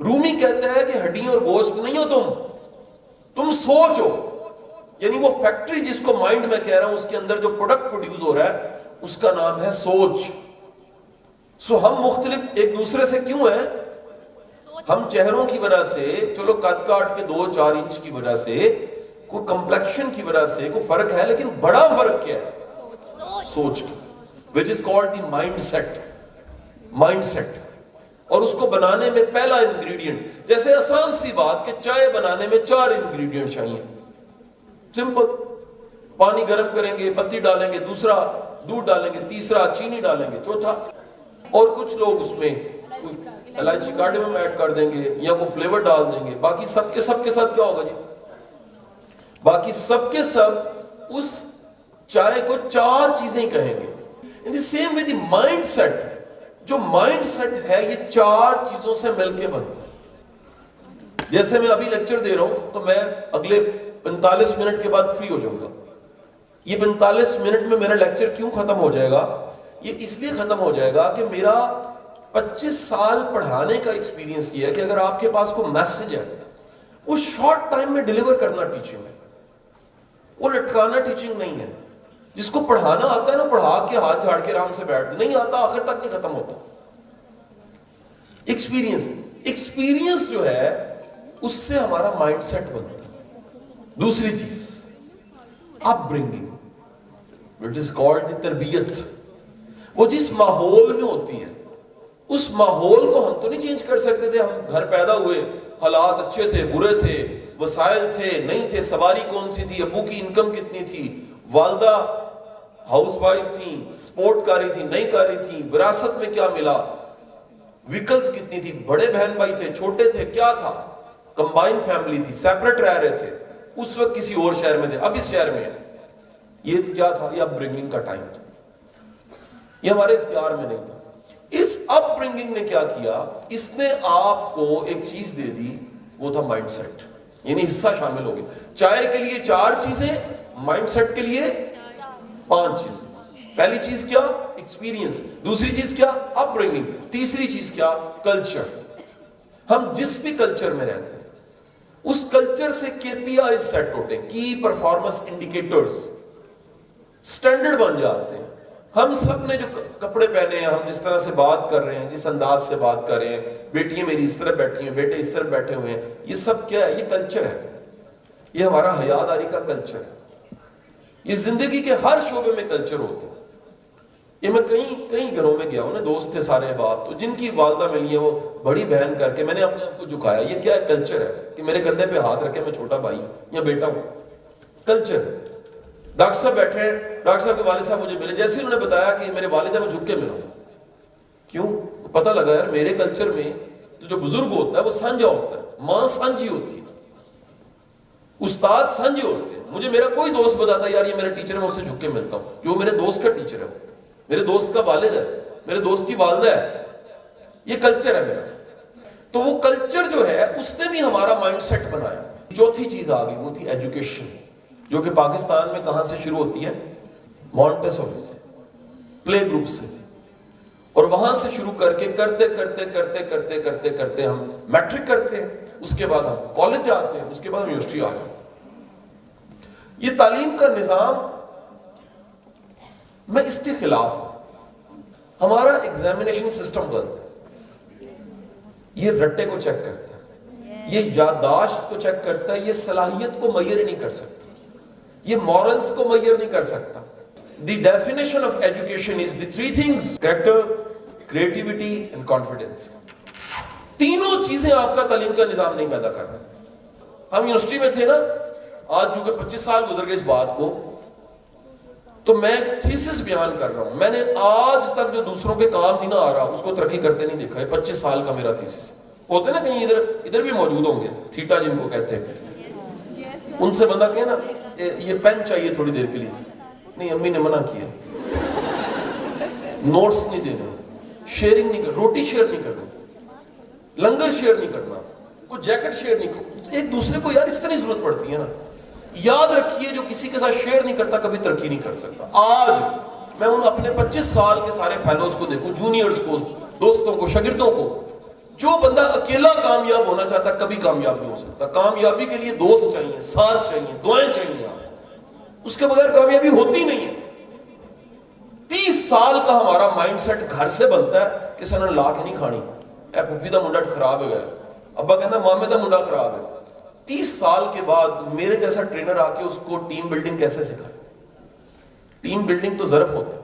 رومی کہتا ہے کہ ہڈیاں اور گوشت نہیں ہو تم سوچ ہو. یعنی وہ فیکٹری جس کو مائنڈ میں کہہ رہا ہوں، اس کے اندر جو پروڈکٹ پروڈیوس ہو رہا ہے اس کا نام ہے سوچ. سو ہم مختلف ایک دوسرے سے کیوں ہیں؟ ہم چہروں کی وجہ سے، چلو قد کاٹ کے 2-4 انچ کی وجہ سے، کوئی کمپلیکشن کی وجہ سے کوئی فرق ہے، لیکن بڑا فرق کیا ہے؟ سوچ کی، which is called the mindset. اور اس کو بنانے میں پہلا انگریڈینٹ، جیسے آسان سی بات کہ چائے بنانے میں 4 انگریڈینٹ چاہیے. سمپل. پانی گرم کریں گے، پتی ڈالیں گے، دوسرا دودھ ڈالیں گے، تیسرا چینی ڈالیں گے، چوتھا. اور کچھ لوگ اس میں الائچی کارڈمم ایڈ کر دیں گے یا کوئی فلیور ڈال دیں گے. باقی سب کے ساتھ کیا ہوگا جی؟ باقی سب کے سب اس چائے کو 4 چیزیں ہی کہیں گے. In the same way the mindset, جو مائنڈ سیٹ ہے یہ 4 چیزوں سے مل کے بنتا ہے. جیسے میں ابھی لیکچر دے رہا ہوں تو میں اگلے 45 منٹ کے بعد فری ہو جاؤں گا. یہ 45 منٹ میں میرا لیکچر کیوں ختم ہو جائے گا؟ یہ اس لیے ختم ہو جائے گا کہ میرا 25 سال پڑھانے کا ایکسپیرینس یہ ہے کہ اگر آپ کے پاس کوئی میسج ہے، وہ شارٹ ٹائم میں ڈیلیور کرنا ٹیچنگ ہے، وہ لٹکانا ٹیچنگ نہیں ہے. جس کو پڑھانا آتا ہے نا، پڑھا کے ہاتھ جھاڑ کے آرام سے بیٹھ، نہیں آتا آخر تک نہیں ختم ہوتا. ایکسپیرینس جو ہے اس سے ہمارا مائنڈ سیٹ بنتا ہے. دوسری چیز upbringing, it is called the تربیت. وہ جس ماحول میں ہوتی ہے اس ماحول کو ہم تو نہیں چینج کر سکتے تھے. ہم گھر پیدا ہوئے، حالات اچھے تھے، برے تھے، وسائل تھے، نہیں تھے، سواری کون سی تھی، ابو کی انکم کتنی تھی، والدہ ہاؤس وائف تھی، سپورٹ کاری تھی، نہیں کاری تھی، وراثت میں کیا ملا، ویکلز کتنی تھی، بڑے بہن بھائی تھے، چھوٹے تھے، کیا تھا، کمبائن فیملی تھی، سیپریٹ رہ رہے تھے، اس وقت کسی اور شہر میں تھے، اب اس شہر میں. یہ کیا تھا؟ یہ اپ برنگنگ کا ٹائم تھا. یہ ہمارے اختیار میں نہیں تھا. اس اپ برنگنگ نے کیا کیا؟ اس نے آپ کو ایک چیز دے دی، وہ تھا مائنڈ سیٹ. یعنی حصہ شامل ہو گیا. چائے کے لیے 4 چیزیں، مائنڈ سیٹ کے لیے 5 چیزیں. پہلی چیز کیا؟ ایکسپیرینس. دوسری چیز کیا؟ اپ برنگنگ. تیسری چیز کیا؟ کلچر. ہم جس بھی کلچر میں رہتے ہیں اس کلچر سے KPIs سیٹ ہوتے ہیں، کی پرفارمنس انڈیکیٹرز، سٹینڈرڈ بن جاتے ہیں. ہم سب نے جو کپڑے پہنے ہیں، ہم جس طرح سے بات کر رہے ہیں، جس انداز سے بات کر رہے ہیں، بیٹیاں میری اس طرح بیٹھی ہیں، بیٹے اس طرح بیٹھے ہوئے ہیں، یہ سب کیا ہے؟ یہ کلچر ہے. یہ ہمارا حیاداری کا کلچر ہے. یہ زندگی کے ہر شعبے میں کلچر ہوتا ہے. یہ میں کئی گھروں میں گیا ہوں نا، دوست تھے سارے بات، تو جن کی والدہ ملی ہے وہ بڑی بہن کر کے میں نے اپنے آپ کو جھکایا. یہ کیا ہے؟ کلچر ہے کہ میرے کندھے پہ ہاتھ رکھے، میں چھوٹا بھائی ہوں یا بیٹا ہوں. کلچر ہے. ڈاکٹر صاحب بیٹھے ہیں، ڈاکٹر صاحب کے والد صاحب مجھے ملے، جیسے انہوں نے بتایا کہ میرے والد ہے، میں جھک کے ملا ہوں. کیوں؟ پتہ لگا یار میرے کلچر میں تو جو بزرگ ہوتا ہے وہ سانجا ہوتا ہے، ماں سانجی ہوتی ہے، استاد سانجے ہوتے ہیں. مجھے میرا کوئی دوست بتاتا ہے یار یہ میرا ٹیچر ہے، میں اس سے جھک کے ملتا ہوں، جو میرے دوست کا ٹیچر ہے، میرے دوست کا والد ہے، میرے دوست کی والدہ ہے. یہ کلچر ہے میرا. تو وہ کلچر جو ہے اس نے بھی ہمارا مائنڈ سیٹ بنایا. چوتھی چیز آ گئی، وہ تھی ایجوکیشن، جو کہ پاکستان میں کہاں سے شروع ہوتی ہے؟ مونٹیسوری سے، پلے گروپ سے. اور وہاں سے شروع کر کے کرتے ہم میٹرک کرتے ہیں، اس کے بعد ہم کالج جاتے ہیں، اس کے بعد ہم یونیورسٹی آ جاتے ہیں. یہ تعلیم کا نظام میں اس کے خلاف ہوں. ہمارا ایگزامینیشن سسٹم غلط ہے. یہ رٹے کو چیک کرتا ہے، یہ یادداشت کو چیک کرتا ہے، یہ صلاحیت کو میئر نہیں کر سکتا، یہ مورلز کو میئر نہیں کر سکتا. The definition of education is the 3 things: character, creativity and confidence. تینوں چیزیں آپ کا تعلیم کا نظام نہیں پیدا کرنا. ہم یونیورسٹی میں تھے نا، آج کیونکہ 25 سال گزر گئے اس بات کو، تو میں ایک تھیسس بیان کر رہا ہوں. میں نے آج تک جو دوسروں کے کام نہیں نہ آ رہا اس کو ترقی کرتے نہیں دیکھا. 25 سال کا میرا تھیسس ہوتے نا، کہیں ادھر بھی موجود ہوں گے، تھیٹا جن کو کہتے ہیں. ان سے بندہ کہے نا یہ پین چاہیے تھوڑی دیر کے لیے، نہیں امی نے منع کیا، نوٹس نہیں دینے، شیئرنگ نہیں کرنا، روٹی شیئر نہیں کرنا، لنگر شیئر نہیں کرنا، کوئی جیکٹ شیئر نہیں کرنا. ایک دوسرے کو یار اس طرح ضرورت پڑتی ہے نا. یاد رکھیے جو کسی کے ساتھ شیئر نہیں کرتا کبھی ترقی نہیں کر سکتا. آج میں ان اپنے 25 سال کے سارے فیلوز کو دیکھوں، جونیئرز کو، دوستوں کو، شاگردوں کو، جو بندہ اکیلا کامیاب ہونا چاہتا کبھی کامیاب نہیں ہو سکتا. کامیابی کے لیے دوست چاہیے, ساتھ چاہیے, دعائیں چاہیے آپ, اس کے بغیر کامیابی ہوتی نہیں ہے. 30 سال کا ہمارا مائنڈ سیٹ گھر سے بنتا ہے کسی نے لا کے نہیں کھانی. اے پھپھی دا منڈا خراب ہو گیا, ابا کہنا مامے دا منڈا خراب ہے. 30 سال کے بعد میرے جیسا ٹرینر آ کے اس کو ٹیم بلڈنگ کیسے سکھائے؟ ٹیم بلڈنگ تو ظرف ہوتا ہے,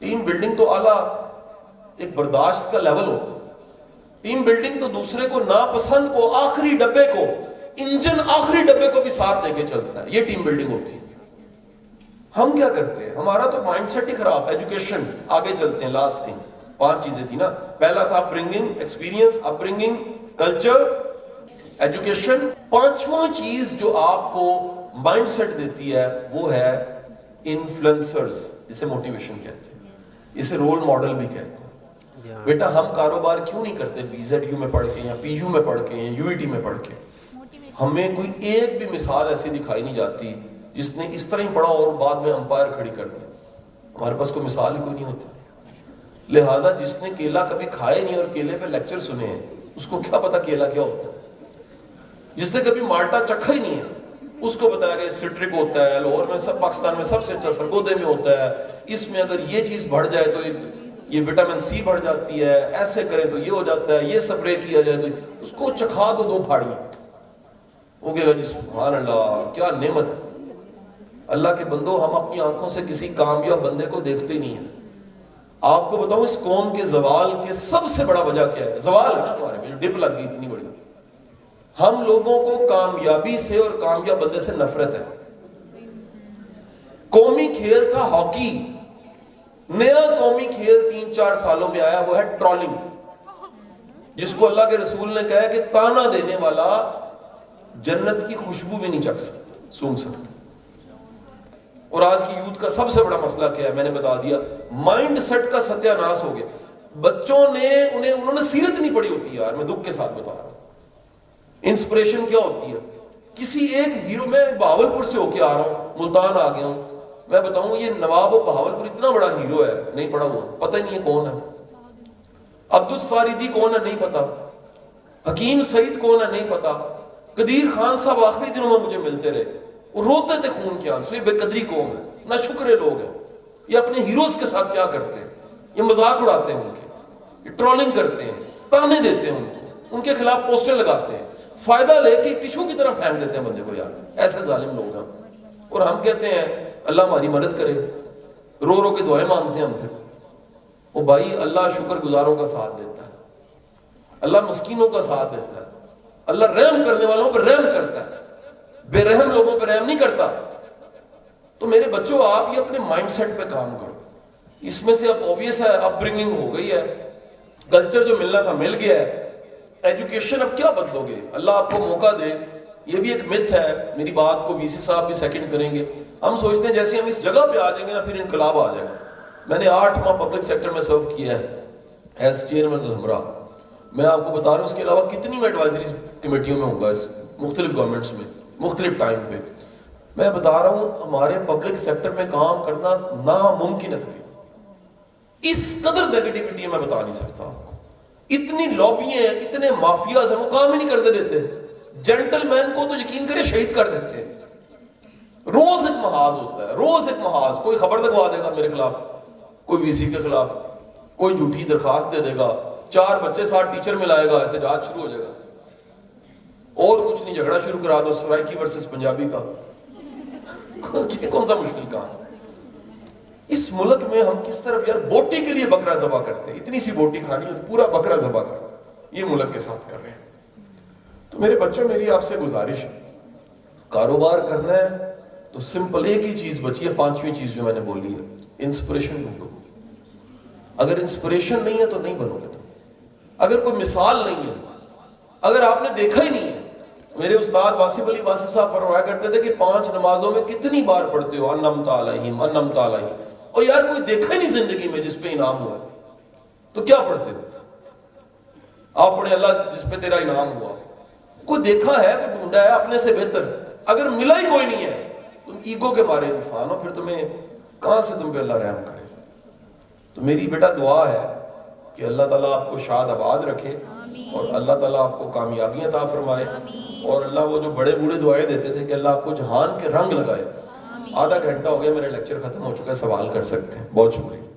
ٹیم بلڈنگ تو اعلیٰ ایک برداشت کا لیول ہوتا ہے. ٹیم بلڈنگ تو دوسرے کو ناپسند کو, آخری ڈبے کو, انجن آخری ڈبے کو بھی ساتھ لے کے چلتا ہے. یہ ٹیم بلڈنگ ہوتی ہے. ہم کیا کرتے ہیں؟ ہمارا تو مائنڈ سیٹ ہی خراب. ایجوکیشن, آگے چلتے ہیں, لاسٹ تھنگ, 5 چیزیں تھی نا. پہلا تھا اپ برنگنگ, ایکسپیرینس, اپ برنگنگ, کلچر, ایجوکیشن. 5واں چیز جو آپ کو مائنڈ سیٹ دیتی ہے وہ ہے انفلوئنسرز, جسے موٹیویشن کہتے ہیں, اسے رول ماڈل بھی کہتے ہیں. بیٹا ہم کاروبار کیوں نہیں کرتے BZU میں پڑھ کے یا PU میں پڑھ کے یا UET میں پڑھ کے؟ ہمیں کوئی ایک بھی مثال ایسی دکھائی نہیں جاتی جس نے اس طرح ہی پڑھا اور بعد میں امپائر کھڑی کر دی. ہمارے پاس کوئی مثال ہی کوئی نہیں ہوتی. لہٰذا جس نے کیلا کبھی کھائے نہیں اور کیلے پہ لیکچر سنے ہیں اس کو کیا پتا کیلا کیا ہوتا ہے. جس نے کبھی مالٹا چکھا ہی نہیں ہے اس کو بتایا کہ سٹرک ہوتا ہے, لاہور میں سب, پاکستان میں سب سے اچھا سرگودے میں ہوتا ہے, اس میں اگر یہ چیز بڑھ جائے تو یہ وٹامن C بڑھ جاتی ہے, ایسے کریں تو یہ ہو جاتا ہے, یہ سپرے کیا جائے تو اس کو چکھا دو 2 پھاڑیاں. وہ کہے گا جی سبحان اللہ کیا نعمت ہے. اللہ کے بندو, ہم اپنی آنکھوں سے کسی کامیاب بندے کو دیکھتے نہیں ہیں. آپ کو بتاؤں اس قوم کے زوال کے سب سے بڑا وجہ کیا ہے؟ زوال ہے نا ہمارے میں, جو ڈپ لگ گئی اتنی بڑی. ہم لوگوں کو کامیابی سے اور کامیاب بندے سے نفرت ہے. قومی کھیل تھا ہاکی, نیا قومی کھیل 3-4 سالوں میں آیا, وہ ہے ٹرالنگ, جس کو اللہ کے رسول نے کہا کہ تانا دینے والا جنت کی خوشبو بھی نہیں چکھ سکتا, سونگھ سکتا. اور آج کی یوتھ کا سب سے بڑا مسئلہ کیا ہے؟ میں نے بتا دیا, مائنڈ سیٹ کا ستیہ ناش ہو گیا. بچوں نے انہوں نے سیرت نہیں پڑھی ہوتی یار, میں دکھ کے ساتھ بتا رہا ہوں. انسپریشن کیا ہوتی ہے؟ کسی ایک ہیرو, میں بہاولپور سے ہو کے آ رہا ہوں, ملتان آ گیا ہوں, میں بتاؤں یہ نواب بہاولپور اتنا بڑا ہیرو ہے, نہیں پڑھا ہوا, پتہ ہی نہیں ہے کون ہے. عبدالساریدی کون ہے نہیں پتا, حکیم سعید کون ہے نہیں پتا. قدیر خان صاحب آخری دنوں میں مجھے ملتے رہے, وہ روتے تھے خون کے آنسو. یہ بے قدری قوم ہے, نہ شکرے لوگ ہیں. یہ اپنے ہیروز کے ساتھ کیا کرتے ہیں؟ یہ مذاق اڑاتے ہیں ان کے, یہ ٹرولنگ کرتے ہیں, تانے دیتے ہیں ان کو, ان کے خلاف پوسٹر لگاتے ہیں, فائدہ لے کے ٹشو کی طرح پھینک دیتے ہیں بندے کو. یار ایسے ظالم لوگ ہیں. اور ہم کہتے ہیں اللہ ہماری مدد کرے, رو رو کے دعائیں مانگتے ہیں ہم. پھر وہ بھائی اللہ شکر گزاروں کا ساتھ دیتا ہے, اللہ مسکینوں کا ساتھ دیتا ہے, اللہ رحم کرنے والوں پر رحم کرتا ہے, بے رحم لوگوں پر رحم نہیں کرتا. تو میرے بچوں آپ یہ اپنے مائنڈ سیٹ پہ کام کرو. اس میں سے اب اوبیس ہے اپ برنگنگ ہو گئی ہے, کلچر جو ملنا تھا مل گیا ہے. ایجوکیشن اب کیا بدلو گے؟ اللہ آپ کو موقع دے. یہ بھی ایک متھ ہے, میری بات کو VC صاحب بھی سیکنڈ کریں گے. ہم سوچتے ہیں جیسے ہم اس جگہ پہ آ جائیں گے نا پھر انقلاب آ جائے گا. میں نے 8 ماہ پبلک سیکٹر میں سرو کیا ہے ایز چیئرمین الحمرا. میں آپ کو بتا رہا ہوں اس کے علاوہ کتنی میں ایڈوائزری کمیٹیوں میں ہوں گا, اس مختلف گورنمنٹس میں مختلف ٹائم پہ. میں بتا رہا ہوں ہمارے پبلک سیکٹر میں کام کرنا ناممکن ہے. اس قدر نیگیٹیوٹی ہے میں بتا نہیں سکتا آپ کو. اتنی لابیاں ہیں, اتنے مافیاز ہیں, وہ کام ہی نہیں کرنے دیتے. جینٹل مین کو تو یقین کرے شہید کر دیتے ہیں. روز ایک محاذ ہوتا ہے, روز ایک محاذ. کوئی خبر لگوا دے گا میرے خلاف, کوئی VC کے خلاف, کوئی جھوٹی درخواست دے دے گا, 4 بچے ساتھ ٹیچر میں لائے گا, احتجاج شروع ہو جائے گا. اور کچھ نہیں, جھگڑا شروع کرا دو سرائکی ورسز پنجابی کا. کون سا مشکل کام ہے؟ اس ملک میں ہم کس طرف یار بوٹی کے لیے بکرا ذبح کرتے ہیں. اتنی سی بوٹی کھانی ہو تو پورا بکرا ذبح کر, یہ ملک کے ساتھ کر رہے ہیں. تو میرے بچوں میری آپ سے گزارش ہے, کاروبار کرنا ہے تو سمپل ایک ہی چیز بچی ہے, 5ویں چیز جو میں نے بولی ہے, انسپریشن ڈھونڈو. اگر انسپریشن نہیں ہے تو نہیں بنو گے تم. اگر کوئی مثال نہیں ہے, اگر آپ نے دیکھا ہی نہیں ہے. میرے استاد واصف علی واصف صاحب فرمایا کرتے تھے کہ 5 نمازوں میں کتنی بار پڑھتے ہو انعمت علیہم انعمت علیہم, اور یار کوئی دیکھا ہی نہیں زندگی میں جس پہ انعام ہوا, تو کیا پڑھتے ہو آپ؟ پڑھیں اللہ جس پہ تیرا انعام ہوا. کوئی دیکھا ہے, کوئی ڈھونڈا ہے اپنے سے بہتر؟ اگر ملا ہی کوئی نہیں ہے, تم ایگو کے مارے انسان ہو, پھر تمہیں کہاں سے تم پہ اللہ رحم کرے. تو میری بیٹا دعا ہے کہ اللہ تعالیٰ آپ کو شاد آباد رکھے اور اللہ تعالیٰ آپ کو کامیابیاں عطا فرمائے. اور اللہ وہ جو بڑے بوڑھے دعائیں دیتے تھے کہ اللہ آپ کو جہان کے رنگ لگائے. آدھا گھنٹہ ہو گیا، میرا لیکچر ختم ہو چکا ہے، سوال کر سکتے ہیں. بہت شکریہ.